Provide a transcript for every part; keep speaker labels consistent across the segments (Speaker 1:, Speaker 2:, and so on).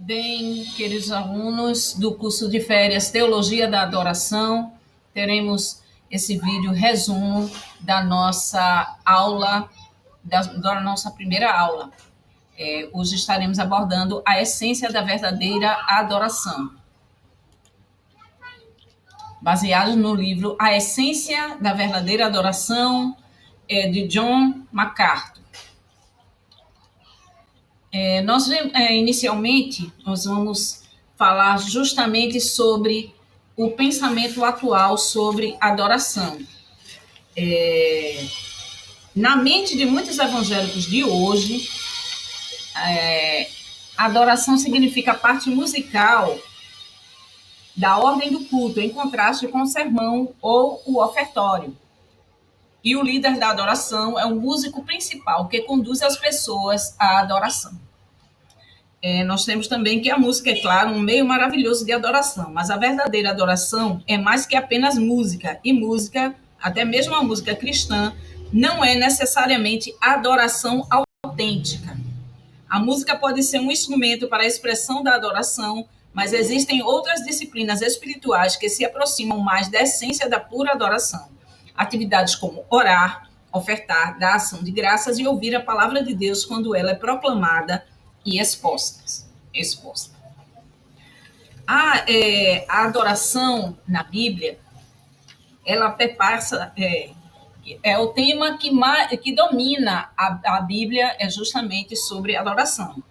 Speaker 1: Bem, queridos alunos do curso de férias Teologia da Adoração, teremos esse vídeo resumo da nossa aula, da nossa primeira aula. Hoje estaremos abordando a essência da verdadeira adoração, baseado no livro A Essência da Verdadeira Adoração, de John MacArthur. Inicialmente, nós vamos falar justamente sobre o pensamento atual sobre adoração. Na mente de muitos evangélicos de hoje, adoração significa a parte musical da ordem do culto, em contraste com o sermão ou o ofertório. E o líder da adoração é o músico principal, que conduz as pessoas à adoração. Nós temos também que a música, é claro, um meio maravilhoso de adoração, mas a verdadeira adoração é mais que apenas música, e música, até mesmo a música cristã, não é necessariamente adoração autêntica. A música pode ser um instrumento para a expressão da adoração, mas existem outras disciplinas espirituais que se aproximam mais da essência da pura adoração. Atividades como orar, ofertar, dar ação de graças e ouvir a palavra de Deus quando ela é proclamada e exposta. A adoração na Bíblia, ela perpassa, o tema que domina a Bíblia é justamente sobre adoração.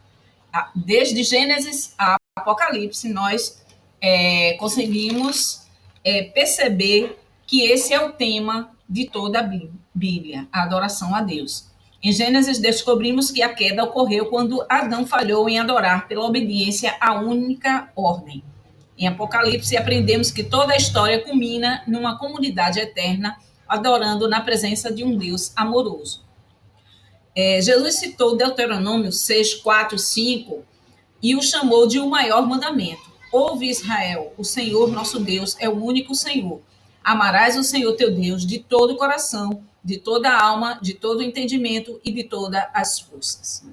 Speaker 1: Desde Gênesis a Apocalipse, nós conseguimos perceber que esse é o tema de toda a Bíblia, a adoração a Deus. Em Gênesis, descobrimos que a queda ocorreu quando Adão falhou em adorar pela obediência à única ordem. Em Apocalipse, aprendemos que toda a história culmina numa comunidade eterna adorando na presença de um Deus amoroso. Jesus citou Deuteronômio 6, 4, 5 e o chamou de o maior mandamento. Ouve, Israel, o Senhor nosso Deus é o único Senhor. Amarás o Senhor teu Deus de todo o coração, de toda a alma, de todo o entendimento e de todas as forças.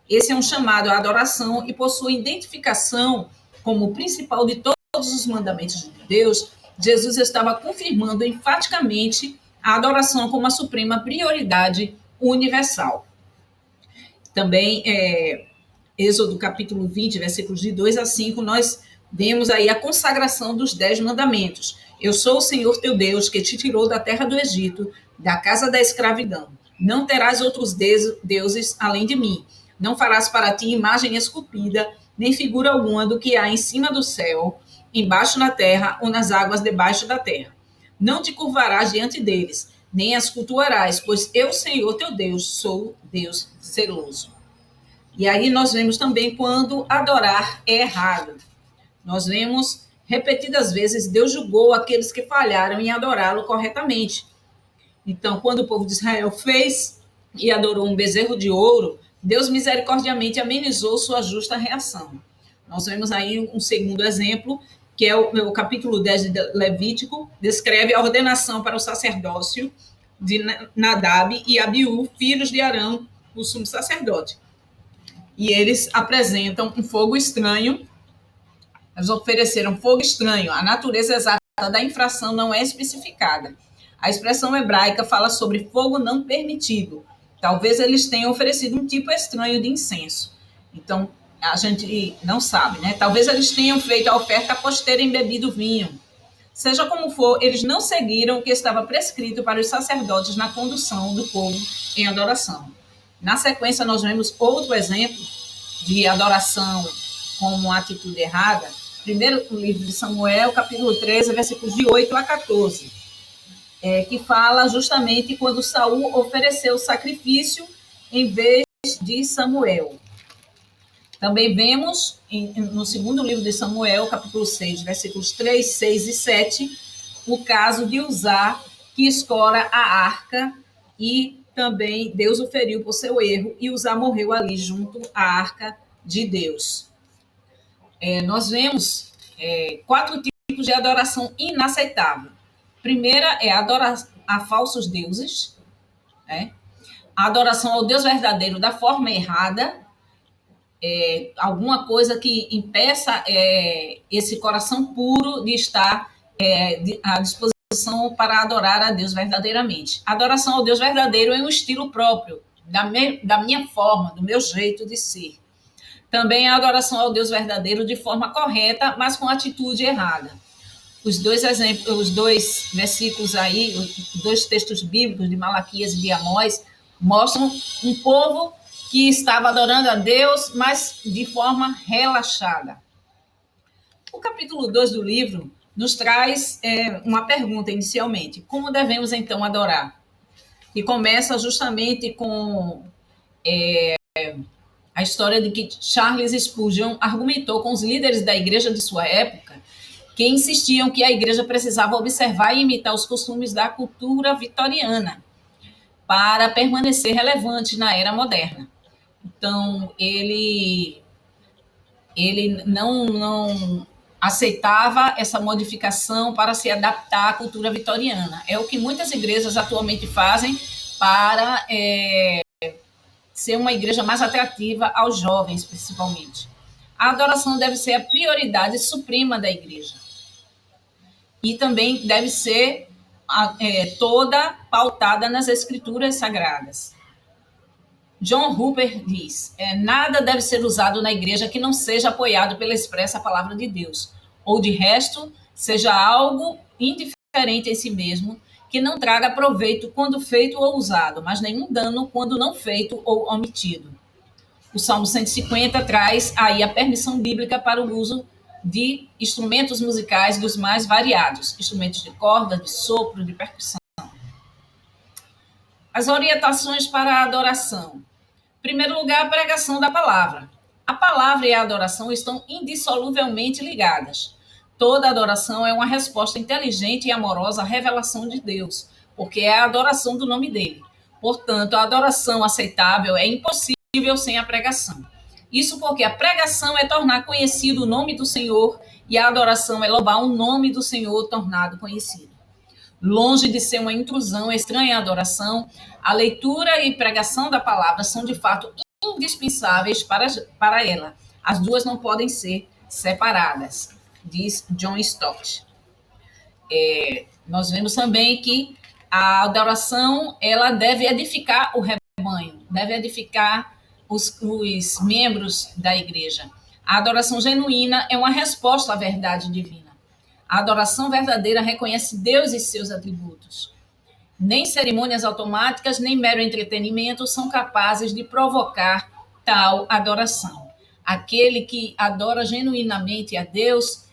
Speaker 1: Esse é um chamado à adoração e possui identificação como o principal de todos os mandamentos de Deus. Jesus estava confirmando enfaticamente a adoração como a suprema prioridade universal. Também, Êxodo capítulo 20, versículos de 2 a 5, nós vemos aí a consagração dos 10 mandamentos. Eu sou o Senhor teu Deus, que te tirou da terra do Egito, da casa da escravidão. Não terás outros deuses além de mim. Não farás para ti imagem esculpida, nem figura alguma do que há em cima do céu, embaixo na terra ou nas águas debaixo da terra. Não te curvarás diante deles, nem as cultuarás, pois eu, Senhor teu Deus, sou Deus zeloso. E aí nós vemos também quando adorar é errado. Nós vemos repetidas vezes Deus julgou aqueles que falharam em adorá-lo corretamente. Então, quando o povo de Israel fez e adorou um bezerro de ouro, Deus misericordiamente amenizou sua justa reação. Nós vemos aí um segundo exemplo, que é o capítulo 10 de Levítico, descreve a ordenação para o sacerdócio de Nadab e Abiú, filhos de Arão, o sumo sacerdote. E eles apresentam um fogo estranho. Eles ofereceram fogo estranho. A natureza exata da infração não é especificada. A expressão hebraica fala sobre fogo não permitido. Talvez eles tenham oferecido um tipo estranho de incenso. Então, a gente não sabe, né? Talvez eles tenham feito a oferta após terem bebido vinho. Seja como for, eles não seguiram o que estava prescrito para os sacerdotes na condução do povo em adoração. Na sequência, nós vemos outro exemplo de adoração como uma atitude errada. Primeiro, o livro de Samuel, capítulo 13, versículos de 8 a 14, que fala justamente quando Saul ofereceu sacrifício em vez de Samuel. Também vemos no segundo livro de Samuel, capítulo 6, versículos 3, 6 e 7, o caso de Uzá, que escora a arca, e também Deus o feriu por seu erro, e Uzá morreu ali junto à arca de Deus. Nós vemos 4 tipos de adoração inaceitável. Primeira é adorar a falsos deuses, a adoração ao Deus verdadeiro da forma errada, alguma coisa que impeça esse coração puro de estar à disposição para adorar a Deus verdadeiramente. A adoração ao Deus verdadeiro é um estilo próprio, da minha forma, do meu jeito de ser. Também a adoração ao Deus verdadeiro de forma correta, mas com atitude errada. Os dois exemplos, os dois versículos aí, os dois textos bíblicos de Malaquias e de Amós, mostram um povo que estava adorando a Deus, mas de forma relaxada. O capítulo 2 do livro nos traz uma pergunta inicialmente: como devemos então adorar? E começa justamente com a história de que Charles Spurgeon argumentou com os líderes da igreja de sua época, que insistiam que a igreja precisava observar e imitar os costumes da cultura vitoriana para permanecer relevante na era moderna. Então, ele não aceitava essa modificação para se adaptar à cultura vitoriana. É o que muitas igrejas atualmente fazem para ser uma igreja mais atrativa aos jovens, principalmente. A adoração deve ser a prioridade suprema da igreja. E também deve ser toda pautada nas escrituras sagradas. John Hooper diz: nada deve ser usado na igreja que não seja apoiado pela expressa palavra de Deus, ou de resto, seja algo indiferente em si mesmo, que não traga proveito quando feito ou usado, mas nenhum dano quando não feito ou omitido. O Salmo 150 traz aí a permissão bíblica para o uso de instrumentos musicais dos mais variados, instrumentos de corda, de sopro, de percussão. As orientações para a adoração. Em primeiro lugar, a pregação da palavra. A palavra e a adoração estão indissoluvelmente ligadas. Toda adoração é uma resposta inteligente e amorosa à revelação de Deus, porque é a adoração do nome dele. Portanto, a adoração aceitável é impossível sem a pregação. Isso porque a pregação é tornar conhecido o nome do Senhor e a adoração é louvar o nome do Senhor tornado conhecido. Longe de ser uma intrusão estranha à adoração, a leitura e pregação da palavra são de fato indispensáveis para ela. As duas não podem ser separadas, diz John Stott. Nós vemos também que a adoração ela deve edificar o rebanho, deve edificar os membros da igreja. A adoração genuína é uma resposta à verdade divina. A adoração verdadeira reconhece Deus e seus atributos. Nem cerimônias automáticas, nem mero entretenimento são capazes de provocar tal adoração. Aquele que adora genuinamente a Deus,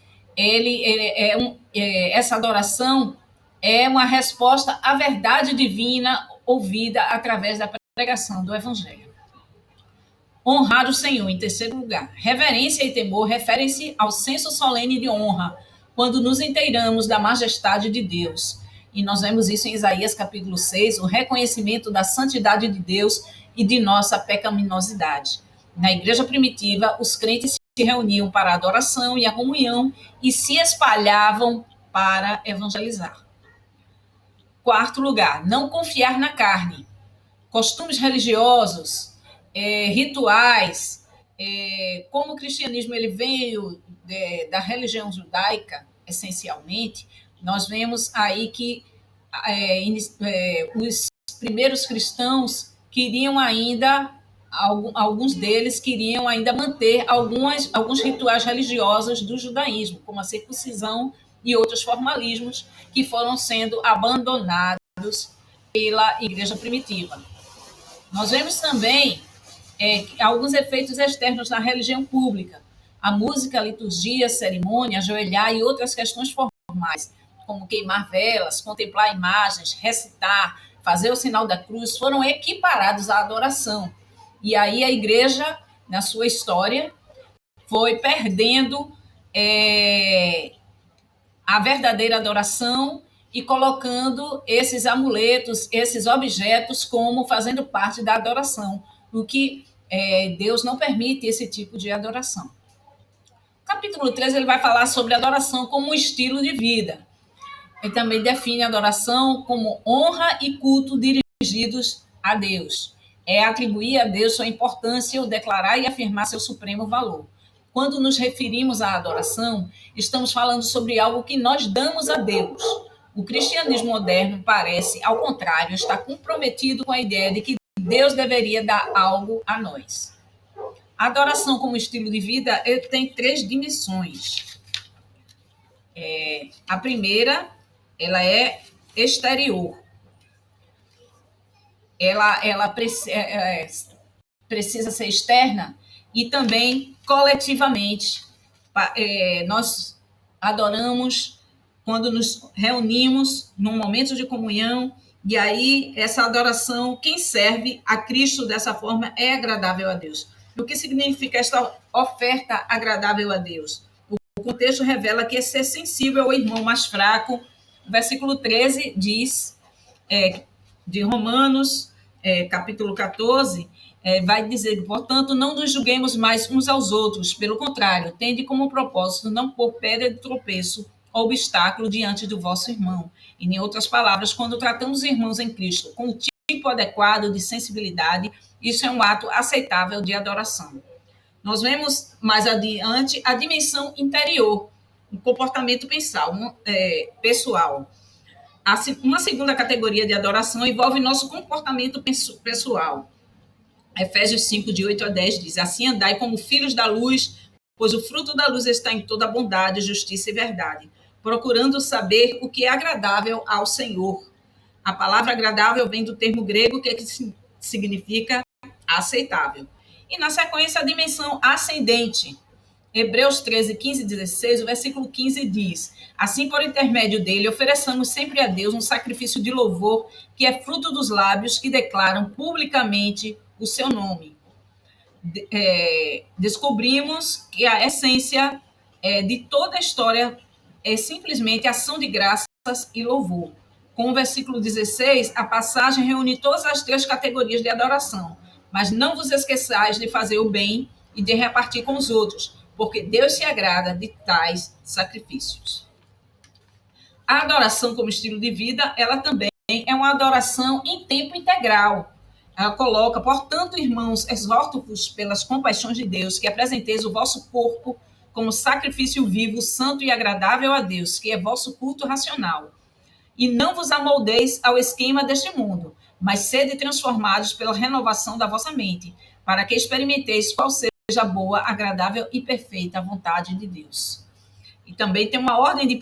Speaker 1: essa adoração é uma resposta à verdade divina ouvida através da pregação do Evangelho. Honrar o Senhor, em terceiro lugar. Reverência e temor referem-se ao senso solene de honra, quando nos inteiramos da majestade de Deus. E nós vemos isso em Isaías capítulo 6, o reconhecimento da santidade de Deus e de nossa pecaminosidade. Na igreja primitiva, os crentes se reuniam para a adoração e a comunhão e se espalhavam para evangelizar. Quarto lugar, não confiar na carne. Costumes religiosos, rituais, como o cristianismo ele veio da religião judaica, essencialmente, nós vemos aí que os primeiros cristãos queriam ainda, alguns deles queriam ainda manter alguns rituais religiosos do judaísmo, como a circuncisão e outros formalismos que foram sendo abandonados pela igreja primitiva. Nós vemos também alguns efeitos externos na religião pública. A música, a liturgia, a cerimônia, ajoelhar e outras questões formais, como queimar velas, contemplar imagens, recitar, fazer o sinal da cruz, foram equiparados à adoração. E aí a igreja, na sua história, foi perdendo a verdadeira adoração e colocando esses amuletos, esses objetos como fazendo parte da adoração, o que Deus não permite esse tipo de adoração. O capítulo 13 ele vai falar sobre adoração como um estilo de vida. Ele também define a adoração como honra e culto dirigidos a Deus. é atribuir a Deus sua importância ou declarar e afirmar seu supremo valor. Quando nos referimos à adoração, estamos falando sobre algo que nós damos a Deus. O cristianismo moderno parece, ao contrário, estar comprometido com a ideia de que Deus deveria dar algo a nós. A adoração como estilo de vida tem 3 dimensões. A primeira, ela é exterior. Ela precisa ser externa e também coletivamente. Nós adoramos quando nos reunimos num momento de comunhão, e aí essa adoração, quem serve a Cristo dessa forma é agradável a Deus. O que significa esta oferta agradável a Deus? O contexto revela que é ser sensível ao irmão mais fraco. O versículo 13 diz, de Romanos, capítulo 14, vai dizer, portanto, não nos julguemos mais uns aos outros, pelo contrário, tende como propósito não pôr pedra de tropeço ou obstáculo diante do vosso irmão. E, em outras palavras, quando tratamos os irmãos em Cristo com o tipo adequado de sensibilidade, isso é um ato aceitável de adoração. Nós vemos mais adiante a dimensão interior, o comportamento pessoal. Uma segunda categoria de adoração envolve nosso comportamento pessoal. Efésios 5, de 8 a 10, diz, assim andai como filhos da luz, pois o fruto da luz está em toda bondade, justiça e verdade, procurando saber o que é agradável ao Senhor. A palavra agradável vem do termo grego, que significa aceitável. E na sequência, a dimensão ascendente. Hebreus 13, 15 e 16, o versículo 15 diz, assim por intermédio dele, ofereçamos sempre a Deus um sacrifício de louvor, que é fruto dos lábios que declaram publicamente o seu nome. Descobrimos que a essência de toda a história é simplesmente ação de graças e louvor. Com o versículo 16, a passagem reúne todas as 3 categorias de adoração. Mas não vos esqueçais de fazer o bem e de repartir com os outros, porque Deus se agrada de tais sacrifícios. A adoração como estilo de vida, ela também é uma adoração em tempo integral. Ela coloca, portanto, irmãos, exorto-vos pelas compaixões de Deus, que apresenteis o vosso corpo como sacrifício vivo, santo e agradável a Deus, que é vosso culto racional. E não vos amoldeis ao esquema deste mundo, mas sede transformados pela renovação da vossa mente, para que experimenteis qual seja a boa, agradável e perfeita vontade de Deus. E também tem uma ordem de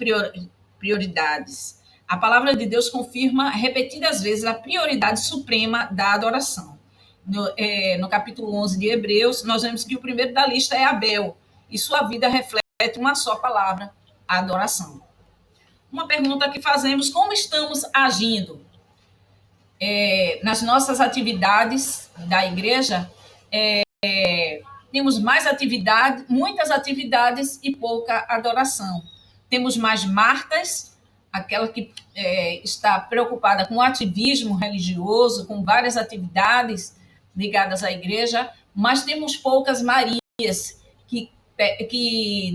Speaker 1: prioridades. A palavra de Deus confirma repetidas vezes a prioridade suprema da adoração. No capítulo 11 de Hebreus, nós vemos que o primeiro da lista é Abel, e sua vida reflete uma só palavra, a adoração. Uma pergunta que fazemos, como estamos agindo? Nas nossas atividades da igreja, temos mais atividade, muitas atividades e pouca adoração. Temos mais Martas, aquela que está preocupada com o ativismo religioso, com várias atividades ligadas à igreja, mas temos poucas Marias que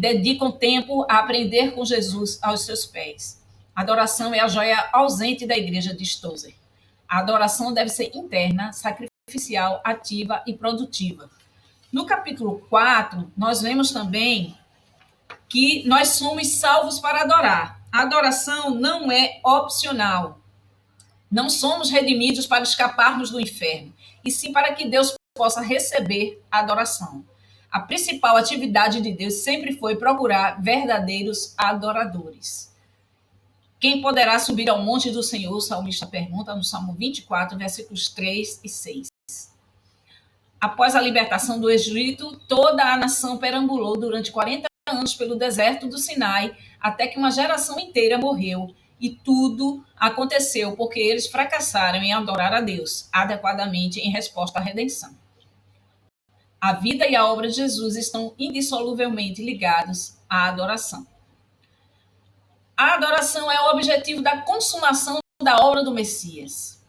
Speaker 1: dedicam tempo a aprender com Jesus aos seus pés. A adoração é a joia ausente da igreja, diz Tozer. A adoração deve ser interna, sacrificial, ativa e produtiva. No capítulo 4, nós vemos também que nós somos salvos para adorar. A adoração não é opcional. Não somos redimidos para escaparmos do inferno, e sim para que Deus possa receber a adoração. A principal atividade de Deus sempre foi procurar verdadeiros adoradores. Quem poderá subir ao monte do Senhor? O salmista pergunta no Salmo 24, versículos 3 e 6. Após a libertação do Egito, toda a nação perambulou durante 40 anos pelo deserto do Sinai, até que uma geração inteira morreu. E tudo aconteceu porque eles fracassaram em adorar a Deus adequadamente em resposta à redenção. A vida e a obra de Jesus estão indissoluvelmente ligados à adoração. A adoração é o objetivo da consumação da obra do Messias.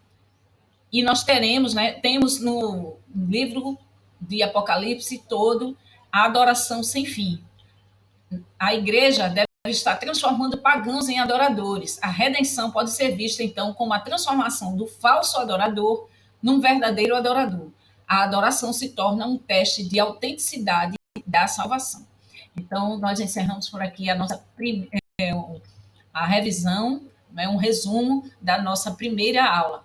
Speaker 1: E nós temos no livro de Apocalipse todo a adoração sem fim. A igreja deve estar transformando pagãos em adoradores. A redenção pode ser vista, então, como a transformação do falso adorador num verdadeiro adorador. a adoração se torna um teste de autenticidade da salvação. Então, nós encerramos por aqui a nossa a revisão, né, um resumo da nossa primeira aula.